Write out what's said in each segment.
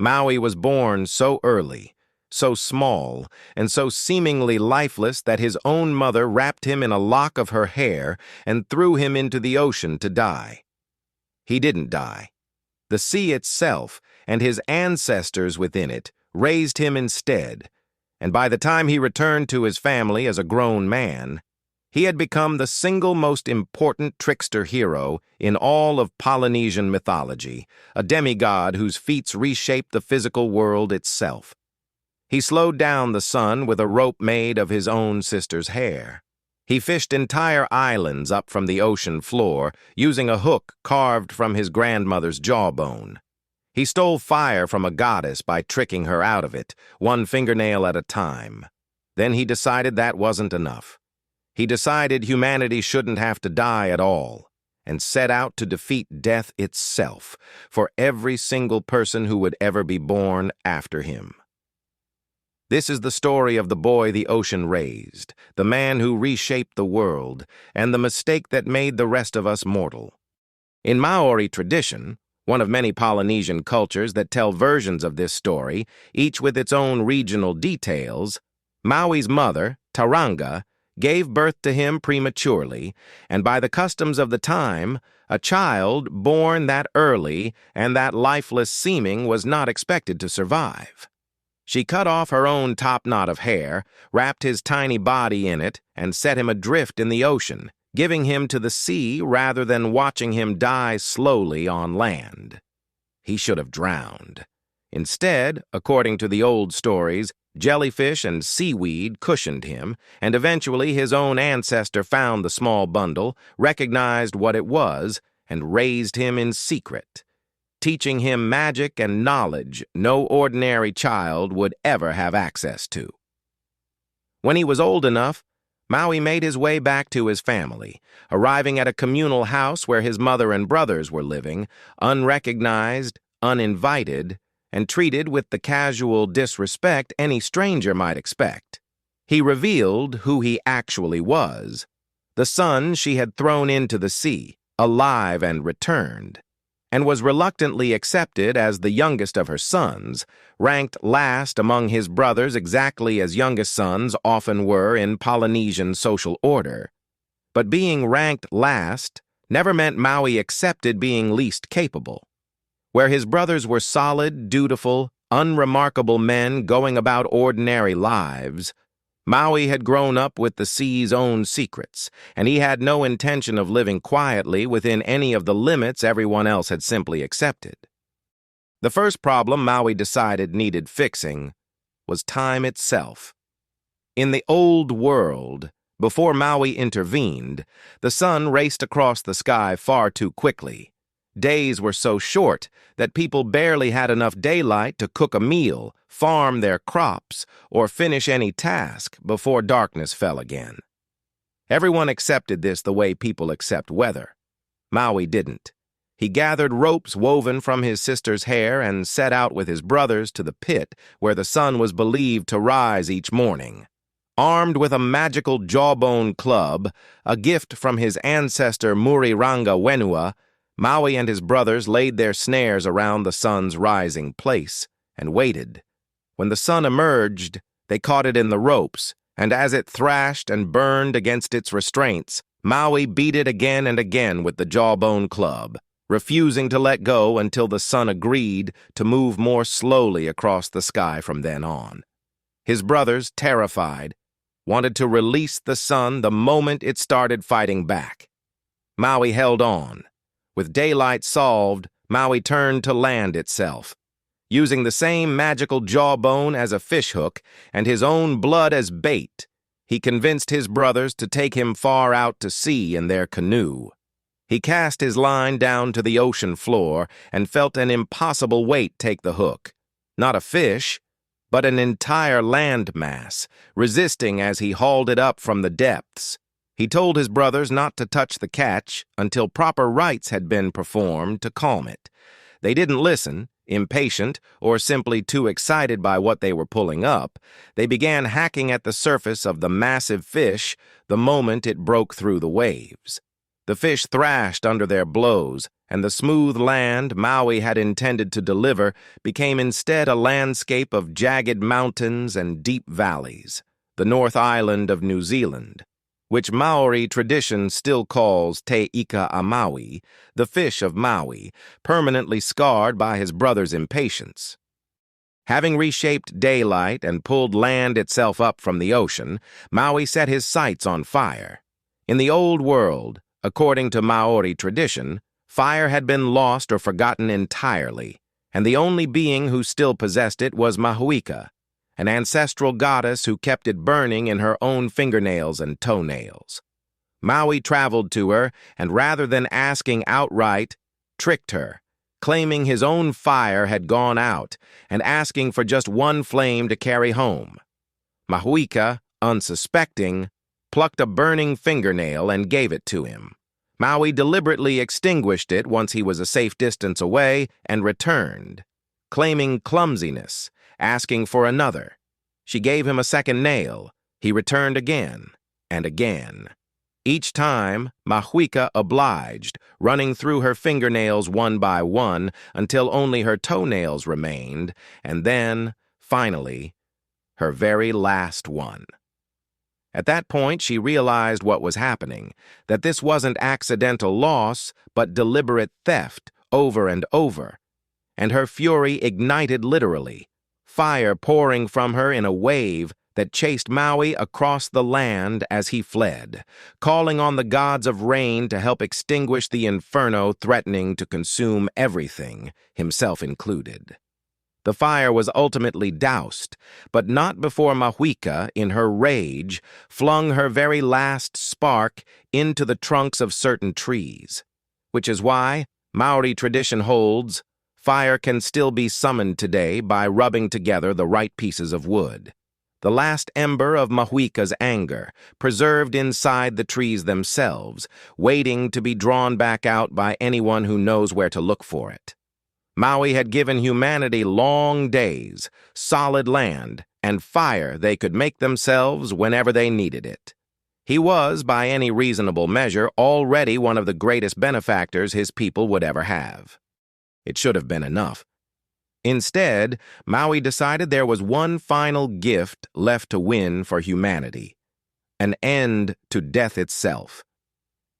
Maui was born so early, so small, and so seemingly lifeless that his own mother wrapped him in a lock of her hair and threw him into the ocean to die. He didn't die. The sea itself, and his ancestors within it, raised him instead, and by the time he returned to his family as a grown man, he had become the single most important trickster hero in all of Polynesian mythology, a demigod whose feats reshaped the physical world itself. He slowed down the sun with a rope made of his own sister's hair. He fished entire islands up from the ocean floor using a hook carved from his grandmother's jawbone. He stole fire from a goddess by tricking her out of it, one fingernail at a time. Then he decided that wasn't enough. He decided humanity shouldn't have to die at all, and set out to defeat death itself for every single person who would ever be born after him. This is the story of the boy the ocean raised, the man who reshaped the world, and the mistake that made the rest of us mortal. In Maori tradition, one of many Polynesian cultures that tell versions of this story, each with its own regional details, Maui's mother, Taranga, gave birth to him prematurely, and by the customs of the time, a child born that early and that lifeless-seeming was not expected to survive. She cut off her own topknot of hair, wrapped his tiny body in it, and set him adrift in the ocean, giving him to the sea rather than watching him die slowly on land. He should have drowned. Instead, according to the old stories, jellyfish and seaweed cushioned him, and eventually his own ancestor found the small bundle, recognized what it was, and raised him in secret, teaching him magic and knowledge no ordinary child would ever have access to. When he was old enough, Maui made his way back to his family, arriving at a communal house where his mother and brothers were living, unrecognized, uninvited, and treated with the casual disrespect any stranger might expect. He revealed who he actually was, the son she had thrown into the sea, alive and returned, and was reluctantly accepted as the youngest of her sons, ranked last among his brothers exactly as youngest sons often were in Polynesian social order. But being ranked last never meant Maui accepted being least capable. Where his brothers were solid, dutiful, unremarkable men going about ordinary lives, Maui had grown up with the sea's own secrets, and he had no intention of living quietly within any of the limits everyone else had simply accepted. The first problem Maui decided needed fixing was time itself. In the old world, before Maui intervened, the sun raced across the sky far too quickly. Days were so short that people barely had enough daylight to cook a meal, farm their crops, or finish any task before darkness fell again. Everyone accepted this the way people accept weather. Maui didn't. He gathered ropes woven from his sister's hair and set out with his brothers to the pit where the sun was believed to rise each morning. Armed with a magical jawbone club, a gift from his ancestor Muriranga Wenua, Maui and his brothers laid their snares around the sun's rising place and waited. When the sun emerged, they caught it in the ropes, and as it thrashed and burned against its restraints, Maui beat it again and again with the jawbone club, refusing to let go until the sun agreed to move more slowly across the sky from then on. His brothers, terrified, wanted to release the sun the moment it started fighting back. Maui held on. With daylight solved, Maui turned to land itself. Using the same magical jawbone as a fishhook and his own blood as bait, he convinced his brothers to take him far out to sea in their canoe. He cast his line down to the ocean floor and felt an impossible weight take the hook. Not a fish, but an entire land mass, resisting as he hauled it up from the depths. He told his brothers not to touch the catch until proper rites had been performed to calm it. They didn't listen, impatient, or simply too excited by what they were pulling up. They began hacking at the surface of the massive fish the moment it broke through the waves. The fish thrashed under their blows, and the smooth land Maui had intended to deliver became instead a landscape of jagged mountains and deep valleys, the North Island of New Zealand, which Maori tradition still calls Te Ika a Maui, the fish of Maui, permanently scarred by his brother's impatience. Having reshaped daylight and pulled land itself up from the ocean, Maui set his sights on fire. In the old world, according to Maori tradition, fire had been lost or forgotten entirely, and the only being who still possessed it was Mahuika, an ancestral goddess who kept it burning in her own fingernails and toenails. Maui traveled to her and, rather than asking outright, tricked her, claiming his own fire had gone out and asking for just one flame to carry home. Mahuika, unsuspecting, plucked a burning fingernail and gave it to him. Maui deliberately extinguished it once he was a safe distance away and returned, claiming clumsiness, asking for another. She gave him a second nail. He returned again and again. Each time, Mahuika obliged, running through her fingernails one by one until only her toenails remained, and then, finally, her very last one. At that point, she realized what was happening, that this wasn't accidental loss, but deliberate theft over and over. And her fury ignited literally, fire pouring from her in a wave that chased Maui across the land as he fled, calling on the gods of rain to help extinguish the inferno threatening to consume everything, himself included. The fire was ultimately doused, but not before Mahuika, in her rage, flung her very last spark into the trunks of certain trees, which is why, Maori tradition holds, fire can still be summoned today by rubbing together the right pieces of wood. The last ember of Mahuika's anger, preserved inside the trees themselves, waiting to be drawn back out by anyone who knows where to look for it. Maui had given humanity long days, solid land, and fire they could make themselves whenever they needed it. He was, by any reasonable measure, already one of the greatest benefactors his people would ever have. It should have been enough. Instead, Maui decided there was one final gift left to win for humanity: an end to death itself.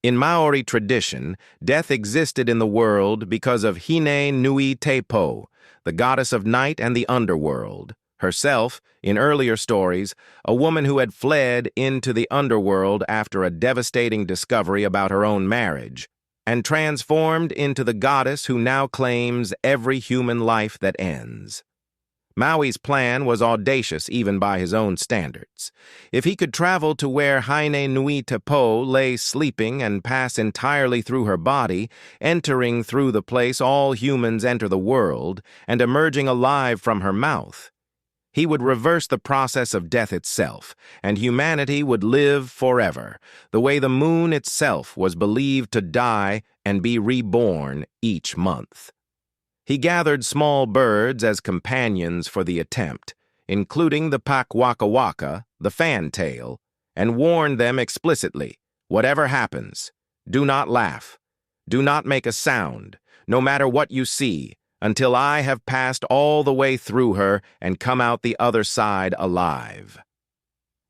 In Maori tradition, death existed in the world because of Hine Nui Te Po, the goddess of night and the underworld, herself, in earlier stories, a woman who had fled into the underworld after a devastating discovery about her own marriage, and transformed into the goddess who now claims every human life that ends. Maui's plan was audacious even by his own standards. If he could travel to where Hine Nui Te Po lay sleeping and pass entirely through her body, entering through the place all humans enter the world, and emerging alive from her mouth, he would reverse the process of death itself, and humanity would live forever, the way the moon itself was believed to die and be reborn each month. He gathered small birds as companions for the attempt, including the pakwakawaka, the fantail, and warned them explicitly, whatever happens, do not laugh, do not make a sound, no matter what you see, until I have passed all the way through her and come out the other side alive.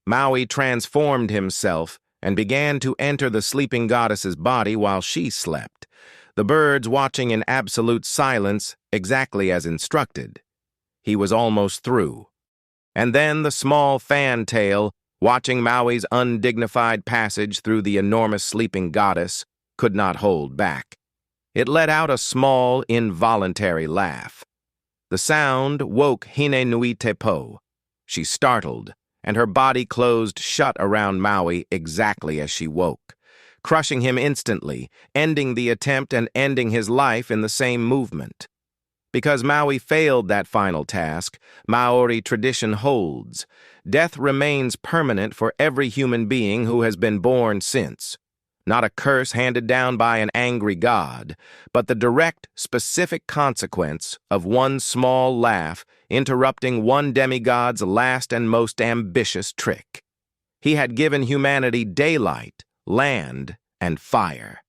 Maui transformed himself and began to enter the sleeping goddess's body while she slept, the birds watching in absolute silence, exactly as instructed. He was almost through. And then the small fantail, watching Maui's undignified passage through the enormous sleeping goddess, could not hold back. It let out a small, involuntary laugh. The sound woke Hine Nui Te Po. She startled, and her body closed shut around Maui exactly as she woke, crushing him instantly, ending the attempt and ending his life in the same movement. Because Maui failed that final task, Maori tradition holds, death remains permanent for every human being who has been born since. Not a curse handed down by an angry god, but the direct, specific consequence of one small laugh interrupting one demigod's last and most ambitious trick. He had given humanity daylight, land, and fire.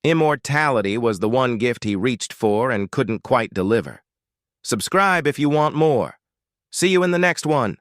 Immortality was the one gift he reached for and couldn't quite deliver. Subscribe if you want more. See you in the next one.